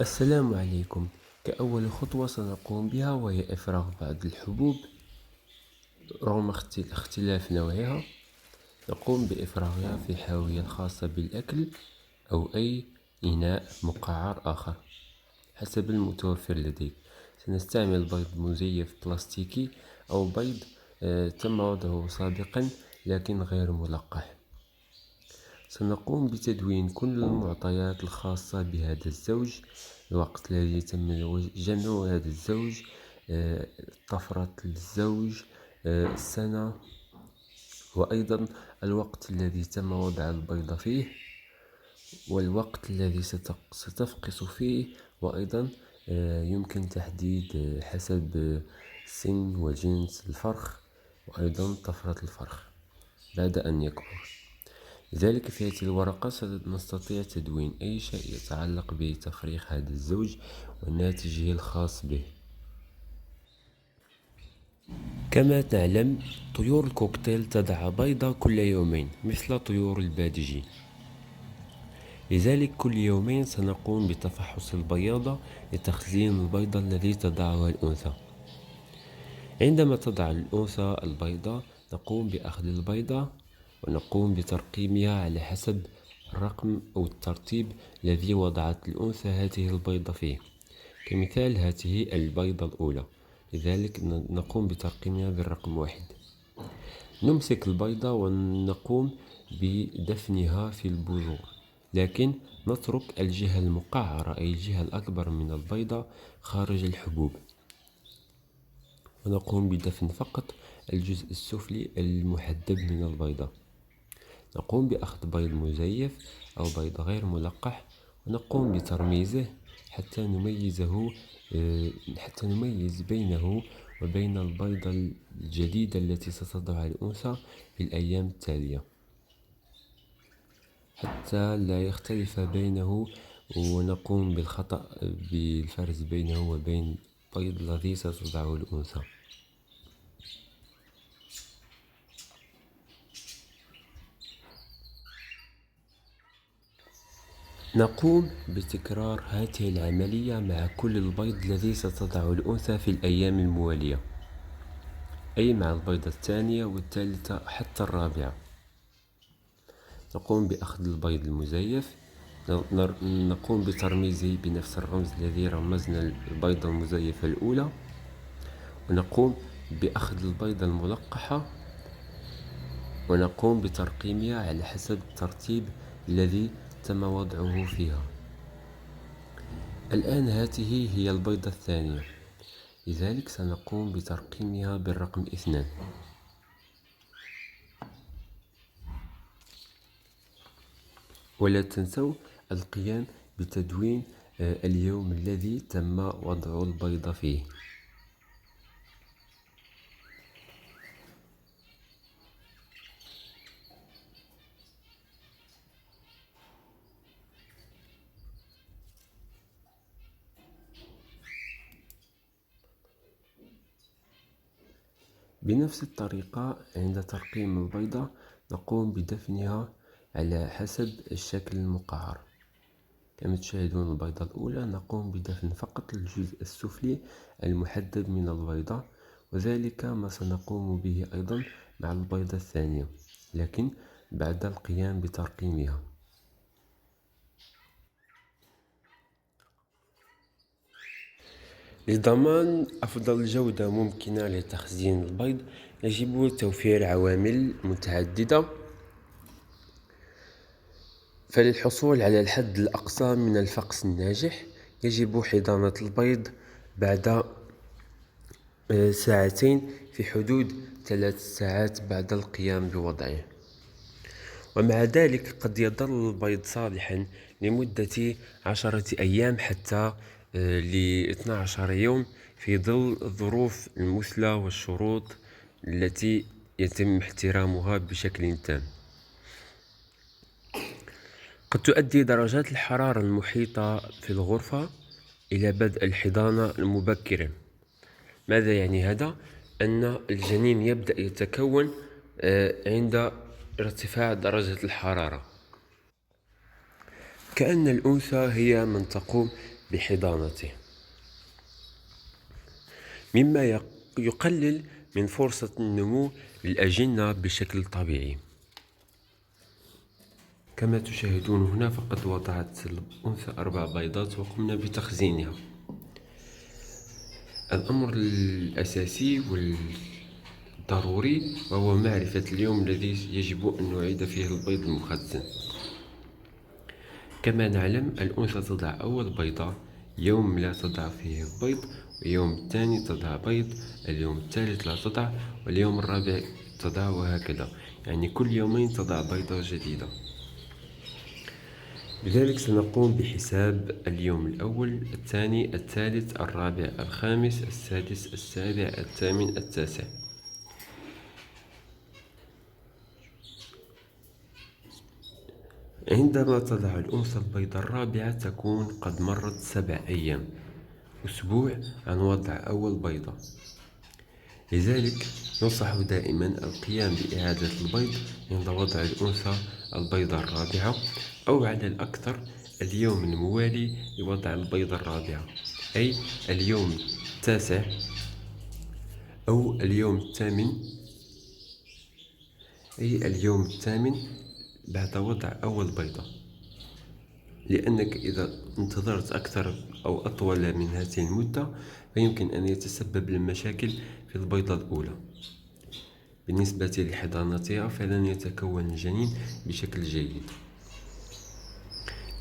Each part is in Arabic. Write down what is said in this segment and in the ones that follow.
السلام عليكم. كأول خطوة سنقوم بها وهي إفراغ بعض الحبوب رغم اختلاف نوعها. نقوم بإفراغها في حاوية خاصة بالأكل أو أي إناء مقعر آخر حسب المتوفر لديك. سنستعمل بيض مزيف بلاستيكي أو بيض تم وضعه سابقا لكن غير ملقح. سنقوم بتدوين كل المعطيات الخاصة بهذا الزوج: الوقت الذي تم جمع هذا الزوج، طفرة الزوج، السنة، وأيضا الوقت الذي تم وضع البيضة فيه، والوقت الذي ستفقس فيه، وأيضا يمكن تحديد حسب سن وجنس الفرخ وأيضا طفرة الفرخ بعد أن يكبر. لذلك في هذه الورقة سنستطيع تدوين أي شيء يتعلق بتفريخ هذا الزوج وناتجه الخاص به. كما تعلم، طيور الكوكتيل تضع بيضة كل يومين مثل طيور البادجي. لذلك كل يومين سنقوم بتفحص البياضة لتخزين البيضة الذي تضعها الأنثى. عندما تضع الأنثى البيضة نقوم بأخذ البيضة ونقوم بترقيمها على حسب الرقم أو الترتيب الذي وضعت الأنثى هذه البيضة فيه. كمثال هذه البيضة الأولى، لذلك نقوم بترقيمها بالرقم 1. نمسك البيضة ونقوم بدفنها في البذور، لكن نترك الجهة المقعرة أي الجهة الأكبر من البيضة خارج الحبوب، ونقوم بدفن فقط الجزء السفلي المحدب من البيضة. نقوم بأخذ بيض مزيف أو بيض غير ملقح ونقوم بترميزه حتى نميز بينه وبين البيضة الجديدة التي ستضعها الأنثى في الأيام التالية، حتى لا يختلف بينه، ونقوم بالخطأ بالفرز بينه وبين البيض الذي ستضعه الأنثى. نقوم بتكرار هذه العملية مع كل البيض الذي ستضعه الأنثى في الأيام الموالية، أي مع البيضة الثانية والثالثة حتى الرابعة. نقوم بأخذ البيض المزيف، نقوم بترميزه بنفس الرمز الذي رمزنا البيضة المزيفة الأولى، ونقوم بأخذ البيضة الملقحة ونقوم بترقيمها على حسب الترتيب الذي تم وضعه فيها. الآن هذه هي البيضة الثانية، لذلك سنقوم بترقيمها بالرقم 2. ولا تنسوا القيام بتدوين اليوم الذي تم وضع البيضة فيه. بنفس الطريقة عند ترقيم البيضة نقوم بدفنها على حسب الشكل المقعر. كما تشاهدون البيضة الأولى نقوم بدفن فقط الجزء السفلي المحدد من البيضة، وذلك ما سنقوم به أيضا مع البيضة الثانية لكن بعد القيام بترقيمها. لضمان أفضل جودة ممكنة لتخزين البيض يجب توفير عوامل متعددة. فللحصول على الحد الأقصى من الفقس الناجح يجب حضانة البيض بعد 2 ساعات في حدود 3 ساعات بعد القيام بوضعه. ومع ذلك قد يظل البيض صالحا لمدة 10 أيام حتى ل 12 يوم في ظل الظروف المثلى والشروط التي يتم احترامها بشكل تام. قد تؤدي درجات الحرارة المحيطة في الغرفة إلى بدء الحضانة المبكرة. ماذا يعني هذا؟ أن الجنين يبدأ يتكون عند ارتفاع درجة الحرارة، كأن الأنثى هي من تقوم بحضانته، مما يقلل من فرصة النمو للأجنة بشكل طبيعي. كما تشاهدون هنا فقد وضعت الأنثى 4 بيضات وقمنا بتخزينها. الأمر الأساسي والضروري وهو معرفة اليوم الذي يجب أن نعيد فيه البيض المخزن. كما نعلم الأنثى تضع أول بيضة، يوم لا تضع فيه البيض، واليوم الثاني تضع بيض، اليوم الثالث لا تضع، واليوم الرابع تضع، وهكذا، يعني كل يومين تضع بيضة جديدة. لذلك سنقوم بحساب اليوم الأول، الثاني، الثالث، الرابع، الخامس، السادس، السابع، الثامن، التاسع. عندما تضع الأنثى البيضة الرابعة تكون قد مرت 7 أيام، أسبوع عن وضع أول بيضة. لذلك ننصح دائما القيام بإعادة البيض عند وضع الأنثى البيضة الرابعة، أو على الأكثر اليوم الموالي لوضع البيضة الرابعة، أي اليوم التاسع أو اليوم الثامن، بعد وضع أول بيضة. لأنك إذا انتظرت أكثر أو أطول من هذه المدة فيمكن أن يتسبب المشاكل في البيضة الأولى. بالنسبة لحضانتها فلن يتكون الجنين بشكل جيد.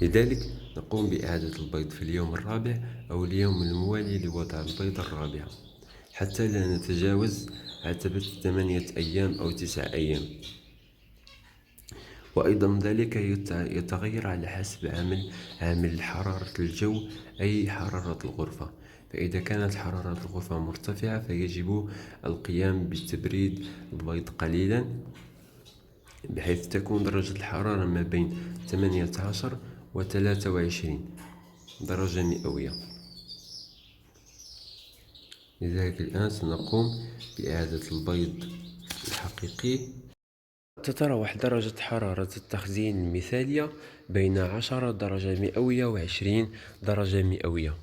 لذلك نقوم بإعادة البيض في اليوم الرابع أو اليوم الموالي لوضع البيضة الرابعة، حتى لا نتجاوز عتبة 8 أيام أو 9 أيام. وأيضا ذلك يتغير على حسب عامل حرارة الجو، أي حرارة الغرفة. فإذا كانت حرارة الغرفة مرتفعة فيجب القيام بتبريد البيض قليلا، بحيث تكون درجة الحرارة ما بين 18 و 23 درجة مئوية. لذلك الآن سنقوم بإعادة البيض الحقيقي. تتراوح درجة حرارة التخزين المثالية بين 10 درجة مئوية و 20 درجة مئوية.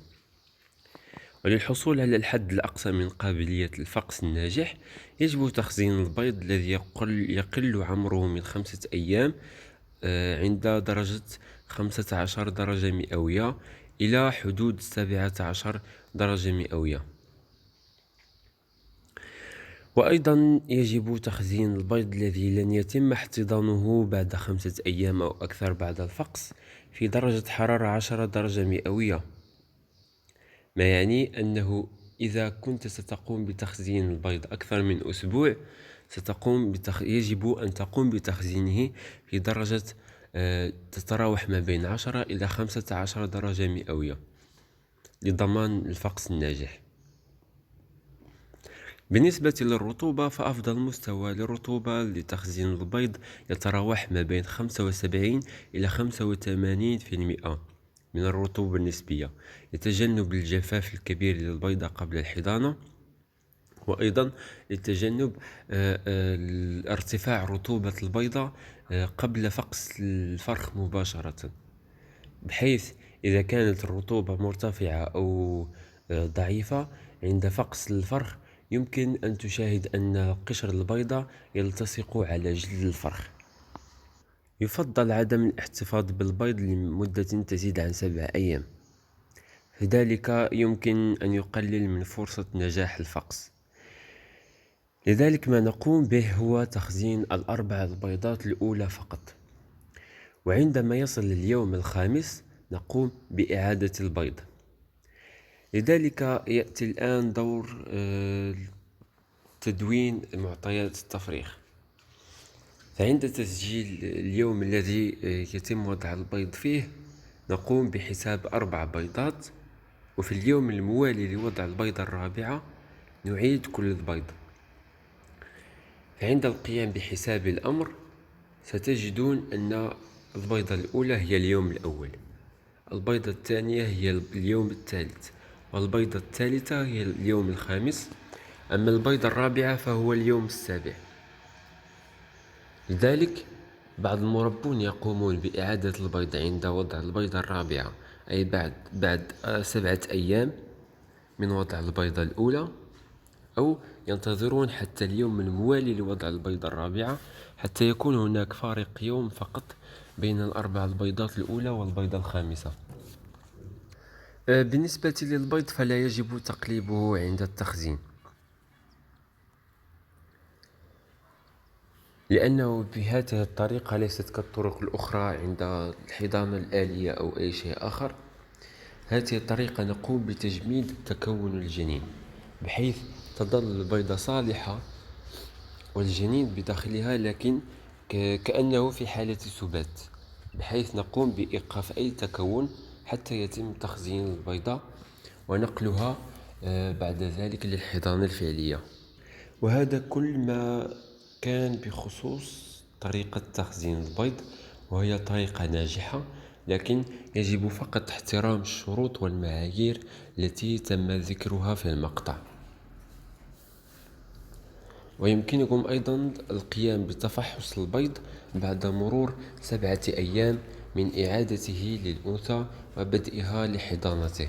وللحصول على الحد الأقصى من قابلية الفقس الناجح يجب تخزين البيض الذي يقل عمره من 5 أيام عند درجة 15 درجة مئوية إلى حدود 17 درجة مئوية. وأيضا يجب تخزين البيض الذي لن يتم احتضانه بعد 5 أيام أو أكثر بعد الفقس في درجة حرارة 10 درجة مئوية، ما يعني أنه إذا كنت ستقوم بتخزين البيض أكثر من أسبوع يجب أن تقوم بتخزينه في درجة تتراوح ما بين 10 إلى 15 درجة مئوية لضمان الفقس الناجح. بالنسبة للرطوبة فأفضل مستوى للرطوبة لتخزين البيض يتراوح ما بين 75 إلى 85% من الرطوبة النسبية، لتجنب الجفاف الكبير للبيضة قبل الحضانة، وأيضا لتجنب ارتفاع رطوبة البيضة قبل فقس الفرخ مباشرة، بحيث إذا كانت الرطوبة مرتفعة أو ضعيفة عند فقس الفرخ يمكن أن تشاهد أن قشر البيضة يلتصق على جلد الفرخ. يفضل عدم الاحتفاظ بالبيض لمدة تزيد عن 7 أيام، فذلك يمكن أن يقلل من فرصة نجاح الفقس. لذلك ما نقوم به هو تخزين 4 البيضات الأولى فقط، وعندما يصل اليوم الخامس نقوم بإعادة البيض. لذلك يأتي الآن دور تدوين معطيات التفريخ. فعند تسجيل اليوم الذي يتم وضع البيض فيه نقوم بحساب 4 بيضات، وفي اليوم الموالي لوضع البيضة الرابعة نعيد كل البيض. فعند القيام بحساب الأمر ستجدون أن البيضة الأولى هي اليوم الأول، البيضة الثانية هي اليوم الثالث، والبيضة الثالثة هي اليوم الخامس، أما البيضة الرابعة فهو اليوم السابع. لذلك بعض المربون يقومون بإعادة البيض عند وضع البيضة الرابعة، أي بعد 7 أيام من وضع البيضة الأولى، أو ينتظرون حتى اليوم الموالي لوضع البيضة الرابعة حتى يكون هناك فارق يوم فقط بين الأربع البيضات الأولى والبيضة الخامسة. بالنسبة للبيض فلا يجب تقليبه عند التخزين، لأنه بهذه الطريقة ليست كالطرق الأخرى عند الحضانة الآلية أو أي شيء آخر. هذه الطريقة نقوم بتجميد تكون الجنين بحيث تظل البيضة صالحة والجنين بداخلها، لكن كأنه في حالة سبات، بحيث نقوم بإيقاف أي تكون حتى يتم تخزين البيضة ونقلها بعد ذلك للحضانة الفعلية. وهذا كل ما كان بخصوص طريقة تخزين البيض، وهي طريقة ناجحة، لكن يجب فقط احترام الشروط والمعايير التي تم ذكرها في المقطع. ويمكنكم أيضا القيام بتفحص البيض بعد مرور 7 أيام من إعادته للأنثى وبدئها لحضانته.